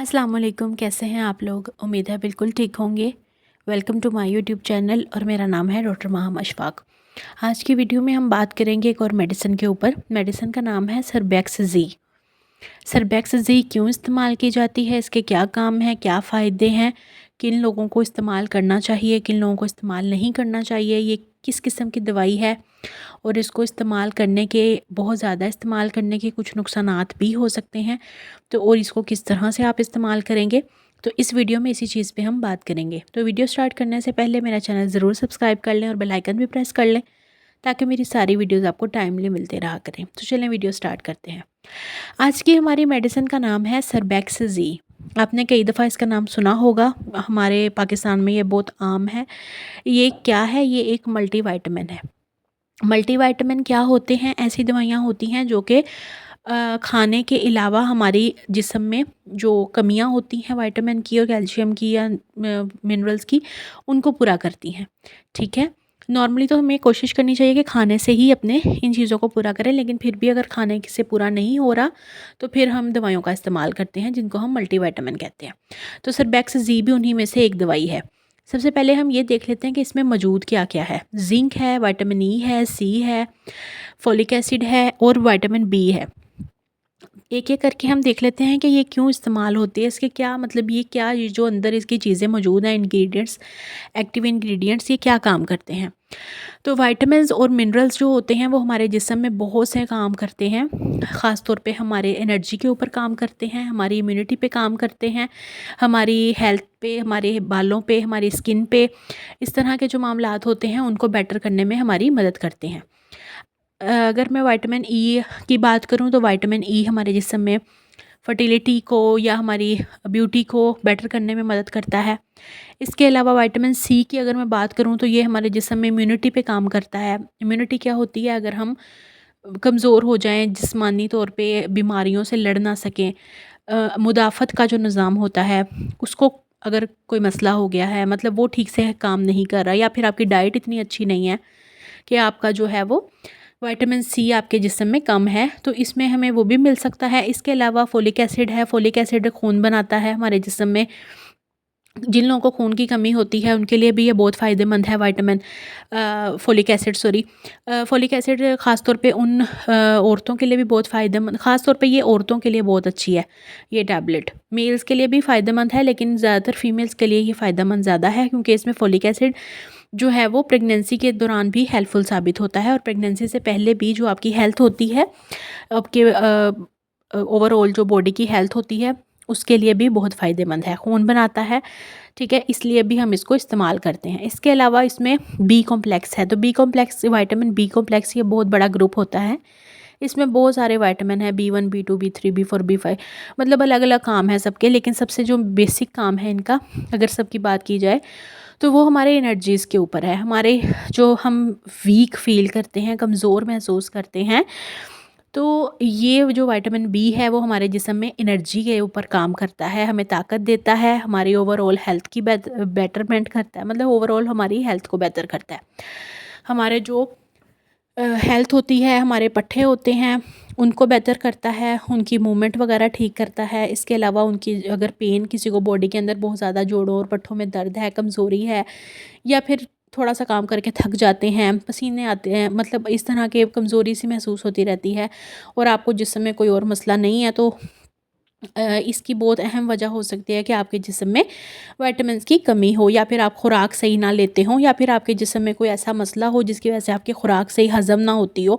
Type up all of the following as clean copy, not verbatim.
अस्सलाम वालेकुम, कैसे हैं आप लोग। उम्मीद है बिल्कुल ठीक होंगे। Welcome to my YouTube channel और मेरा नाम है डॉक्टर माहम अशफाक। आज की वीडियो में हम बात करेंगे एक और मेडिसिन के ऊपर। मेडिसिन का नाम है सरबैक्स-ज़ी। सरबैक्स-ज़ी क्यों इस्तेमाल की जाती है, इसके क्या काम हैं, क्या फ़ायदे हैं, किन लोगों को इस्तेमाल करना चाहिए, किन लोगों को इस्तेमाल नहीं करना चाहिए, ये किस किस्म की दवाई है और इसको इस्तेमाल करने के बहुत ज़्यादा इस्तेमाल करने के कुछ नुकसानात भी हो सकते हैं। तो और इसको किस तरह से आप इस्तेमाल करेंगे, तो इस वीडियो में इसी चीज़ पे हम बात करेंगे। तो वीडियो स्टार्ट करने से पहले मेरा चैनल ज़रूर सब्सक्राइब कर लें और बेल आइकन भी प्रेस कर लें ताकि मेरी सारी वीडियोज़ आपको टाइमली मिलते रहा करें। तो चलें वीडियो स्टार्ट करते हैं। आज की हमारी मेडिसिन का नाम है सरबैक्स-ज़ी। आपने कई दफ़ा इसका नाम सुना होगा, हमारे पाकिस्तान में ये बहुत आम है। ये क्या है? ये एक मल्टीविटामिन है। मल्टीविटामिन क्या होते हैं? ऐसी दवाइयाँ होती हैं जो कि खाने के अलावा हमारी जिस्म में जो कमियाँ होती हैं विटामिन की और कैल्शियम की या मिनरल्स की, उनको पूरा करती हैं। ठीक है? नॉर्मली तो हमें कोशिश करनी चाहिए कि खाने से ही अपने इन चीज़ों को पूरा करें, लेकिन फिर भी अगर खाने से पूरा नहीं हो रहा तो फिर हम दवाइयों का इस्तेमाल करते हैं जिनको हम मल्टीविटामिन कहते हैं। तो सरबैक्स-ज़ी भी उन्हीं में से एक दवाई है। सबसे पहले हम ये देख लेते हैं कि इसमें मौजूद क्या-क्या है। ज़िंक है, विटामिन ई है, सी है, फोलिक एसिड है और विटामिन बी है। एक-एक करके हम देख लेते हैं कि ये क्यों इस्तेमाल होती है, इसके क्या मतलब, ये जो अंदर इसकी चीज़ें मौजूद हैं, इंग्रीडिएंट्स, एक्टिव इंग्रीडिएंट्स, ये क्या काम करते हैं। तो विटामिन्स और मिनरल्स जो होते हैं वो हमारे जिस्म में बहुत से काम करते हैं। ख़ास तौर पे हमारे एनर्जी के ऊपर काम करते हैं, हमारी इम्यूनिटी पे काम करते हैं, हमारी हेल्थ पे, हमारे बालों पे, हमारी स्किन पे, इस तरह के जो मामलात होते हैं उनको बेटर करने में हमारी मदद करते हैं। अगर मैं विटामिन ई की बात करूँ तो विटामिन ई हमारे जिस्म में फर्टिलिटी को या हमारी ब्यूटी को बेटर करने में मदद करता है। इसके अलावा विटामिन सी की अगर मैं बात करूँ तो ये हमारे जिस्म में इम्यूनिटी पे काम करता है। इम्यूनिटी क्या होती है? अगर हम कमज़ोर हो जाएँ जिस्मानी तौर पे, बीमारियों से लड़ ना सकें, मुदाफ़त का जो निज़ाम होता है उसको अगर कोई मसला हो गया है, मतलब वो ठीक से काम नहीं कर रहा, या फिर आपकी डाइट इतनी अच्छी नहीं है कि आपका जो है वो विटामिन सी आपके जिस्म में कम है, तो इसमें हमें वो भी मिल सकता है। इसके अलावा फोलिक एसिड है, फोलिक एसिड खून बनाता है हमारे जिस्म में। जिन लोगों को खून की कमी होती है उनके लिए भी ये बहुत फ़ायदेमंद है vitamin folic acid, folic acid ख़ास तौर पे उन औरतों के लिए भी बहुत फ़ायदेमंद, ख़ास तौर पे ये औरतों के लिए बहुत अच्छी है ये टैबलेट। मेल्स के लिए भी फ़ायदेमंद है, लेकिन ज़्यादातर फीमेल्स के लिए ये फ़ायदेमंद ज़्यादा है, क्योंकि इसमें फोलिक एसिड जो है वो प्रेगनेंसी के दौरान भी हेल्पफुल साबित होता है और प्रेगनेंसी से पहले भी जो आपकी हेल्थ होती है, आपके ओवरऑल जो बॉडी की हेल्थ होती है, उसके लिए भी बहुत फ़ायदेमंद है, खून बनाता है। ठीक है, इसलिए भी हम इसको इस्तेमाल करते हैं। इसके अलावा इसमें बी कॉम्प्लेक्स है, तो B complex, vitamin B complex ये बहुत बड़ा ग्रुप होता है। इसमें बहुत सारे विटामिन है, B1, B2, B3, B4, B5, मतलब अलग अलग काम है सबके, लेकिन सबसे जो बेसिक काम है इनका, अगर सबकी बात की जाए तो वो हमारे एनर्जीज़ के ऊपर है। हमारे जो हम वीक फील करते हैं, कमज़ोर महसूस करते हैं, तो ये जो विटामिन बी है वो हमारे जिस्म में एनर्जी के ऊपर काम करता है, हमें ताकत देता है, हमारी ओवरऑल हेल्थ की बेटरमेंट करता है, मतलब ओवरऑल हमारी हेल्थ को बेहतर करता है। हमारे जो हेल्थ होती है, हमारे पट्ठे होते हैं, उनको बेहतर करता है, उनकी मूवमेंट वगैरह ठीक करता है। इसके अलावा उनकी अगर पेन, किसी को बॉडी के अंदर बहुत ज़्यादा जोड़ों और पट्ठों में दर्द है, कमज़ोरी है, या फिर थोड़ा सा काम करके थक जाते हैं, पसीने आते हैं, मतलब इस तरह के कमज़ोरी सी महसूस होती रहती है और आपको जिस्म में कोई और मसला नहीं है, तो इसकी बहुत अहम वजह हो सकती है कि आपके जिस्म में विटामिन्स की कमी हो, या फिर आप खुराक सही ना लेते हो, या फिर आपके जिस्म में कोई ऐसा मसला हो जिसकी वजह से आपकी खुराक सही हज़म ना होती हो,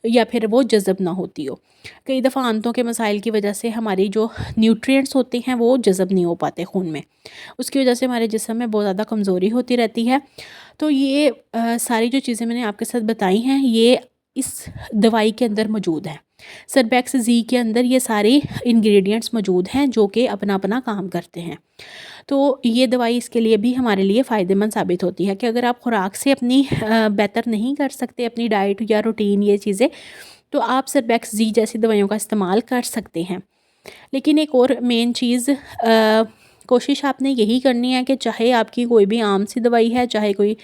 या फिर वो जज़ब ना होती हो। कई दफ़ा आंतों के मसाइल की वजह से हमारी जो न्यूट्रिएंट्स होते हैं वो जज़ब नहीं हो पाते खून में, उसकी वजह से हमारे जिस्म में बहुत ज़्यादा कमज़ोरी होती रहती है। तो ये सारी जो चीज़ें मैंने आपके साथ बताई हैं, ये इस दवाई के अंदर मौजूद हैं। सरबैक्स-ज़ी के अंदर ये सारे इंग्रेडिएंट्स मौजूद हैं जो कि अपना अपना काम करते हैं। तो ये दवाई इसके लिए भी हमारे लिए फ़ायदेमंद साबित होती है कि अगर आप खुराक से अपनी बेहतर नहीं कर सकते अपनी डाइट या रूटीन, ये चीज़ें, तो आप सरबैक्स-ज़ी जैसी दवाइयों का इस्तेमाल कर सकते हैं। लेकिन एक और मेन चीज़, कोशिश आपने यही करनी है कि चाहे आपकी कोई भी आम सी दवाई है, चाहे कोई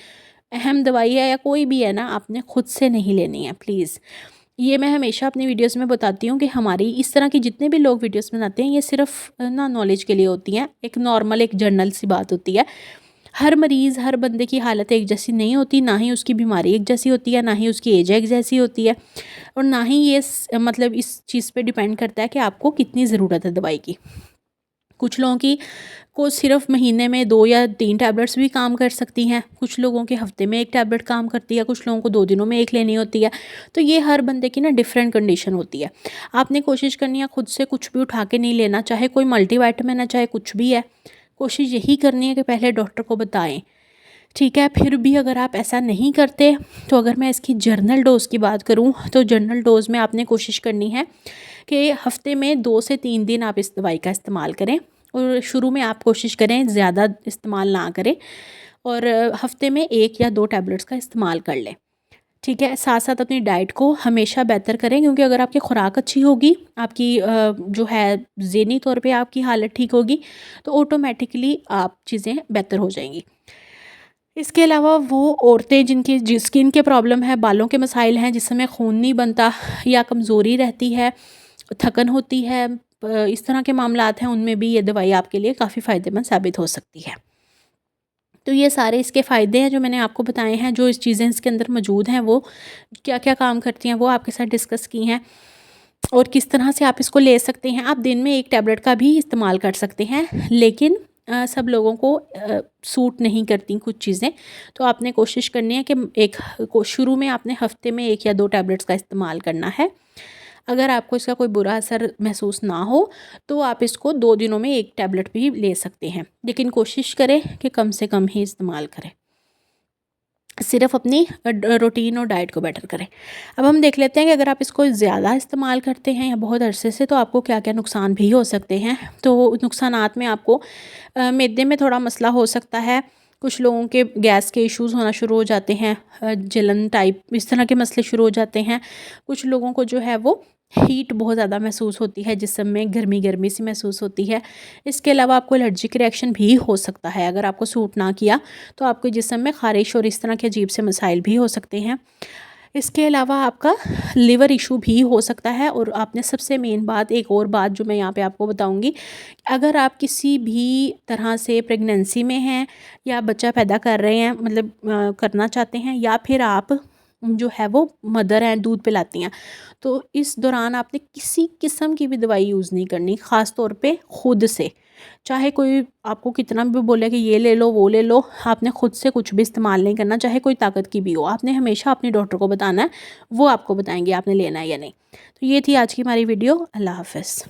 अहम दवाई है, या कोई भी है ना, आपने खुद से नहीं लेनी है प्लीज़। ये मैं हमेशा अपनी वीडियोस में बताती हूँ कि हमारी इस तरह की जितने भी लोग वीडियोस बनाते हैं ये सिर्फ ना नॉलेज के लिए होती हैं, एक नॉर्मल एक जनरल सी बात होती है। हर मरीज़, हर बंदे की हालत एक जैसी नहीं होती, ना ही उसकी बीमारी एक जैसी होती है, ना ही उसकी एज एक जैसी होती है, और ना ही ये मतलब इस चीज़ पे डिपेंड करता है कि आपको कितनी ज़रूरत है दवाई की। कुछ लोगों की को सिर्फ महीने में 2 या 3 टैबलेट्स भी काम कर सकती हैं, कुछ लोगों के हफ्ते में 1 टैबलेट काम करती है, कुछ लोगों को 2 दिनों में 1 लेनी होती है। तो ये हर बंदे की ना डिफरेंट कंडीशन होती है। आपने कोशिश करनी है खुद से कुछ भी उठा के नहीं लेना, चाहे कोई मल्टीविटामिन है, चाहे कुछ भी है। कोशिश यही करनी है कि पहले डॉक्टर को बताएं, ठीक है। फिर भी अगर आप ऐसा नहीं करते, तो अगर मैं इसकी जर्नल डोज़ की बात करूँ, तो जर्नल डोज़ में आपने कोशिश करनी है कि हफ्ते में 2 से 3 दिन आप इस दवाई का इस्तेमाल करें, और शुरू में आप कोशिश करें ज़्यादा इस्तेमाल ना करें, और हफ्ते में 1 या 2 टैबलेट्स का इस्तेमाल कर लें, ठीक है। साथ साथ अपनी डाइट को हमेशा बेहतर करें, क्योंकि अगर आपकी खुराक अच्छी होगी, आपकी जो है ज़हनी तौर पे आपकी हालत ठीक होगी, तो ऑटोमेटिकली आप चीज़ें बेहतर हो जाएंगी। इसके अलावा वो औरतें जिनकी स्किन के प्रॉब्लम है, बालों के मसाइल हैं, जिसमें खून नहीं बनता या कमज़ोरी रहती है, थकन होती है, इस तरह के मामलात हैं, उनमें भी ये दवाई आपके लिए काफ़ी फ़ायदेमंद साबित हो सकती है। तो ये सारे इसके फ़ायदे हैं जो मैंने आपको बताए हैं, जो इस चीज़ें इसके अंदर मौजूद हैं, वो क्या-क्या काम करती हैं वो आपके साथ डिस्कस की हैं, और किस तरह से आप इसको ले सकते हैं। आप दिन में 1 टैबलेट का भी इस्तेमाल कर सकते हैं, लेकिन सब लोगों को सूट नहीं करती कुछ चीज़ें। तो आपने कोशिश करनी है कि शुरू में आपने हफ्ते में 1 या 2 टैबलेट्स का इस्तेमाल करना है। अगर आपको इसका कोई बुरा असर महसूस ना हो, तो आप इसको 2 दिनों में 1 टैबलेट भी ले सकते हैं, लेकिन कोशिश करें कि कम से कम ही इस्तेमाल करें। सिर्फ अपनी रूटीन और डाइट को बेटर करें। अब हम देख लेते हैं कि अगर आप इसको ज़्यादा इस्तेमाल करते हैं या बहुत अरसे से, तो आपको क्या-क्या नुकसान भी हो सकते हैं। तो नुकसानात में आपको मैदे में थोड़ा मसला हो सकता है, कुछ लोगों के गैस के इश्यूज़ होना शुरू हो जाते हैं, जलन टाइप इस तरह के मसले शुरू हो जाते हैं। कुछ लोगों को जो है वो हीट बहुत ज़्यादा महसूस होती है, जिस्म में गर्मी-गर्मी सी महसूस होती है। इसके अलावा आपको एलर्जिक रिएक्शन भी हो सकता है, अगर आपको सूट ना किया, तो आपके जिस्म में ख़ारिश और इस तरह के अजीब से मसाइल भी हो सकते हैं। इसके अलावा आपका लिवर इशू भी हो सकता है, और आपने सबसे मेन बात, एक और बात जो मैं यहाँ पे आपको बताऊँगी, अगर आप किसी भी तरह से प्रेगनेंसी में हैं या बच्चा पैदा कर रहे हैं, मतलब करना चाहते हैं, या फिर आप जो है वो मदर हैं, दूध पिलाती हैं, तो इस दौरान आपने किसी किस्म की भी दवाई यूज़ नहीं करनी, ख़ास तौर पे खुद से। चाहे कोई आपको कितना भी बोले कि ये ले लो, वो ले लो, आपने खुद से कुछ भी इस्तेमाल नहीं करना, चाहे कोई ताकत की भी हो। आपने हमेशा अपने डॉक्टर को बताना है, वो आपको बताएँगे आपने लेना है या नहीं। तो ये थी आज की हमारी वीडियो। अल्लाह हाफ़िज़।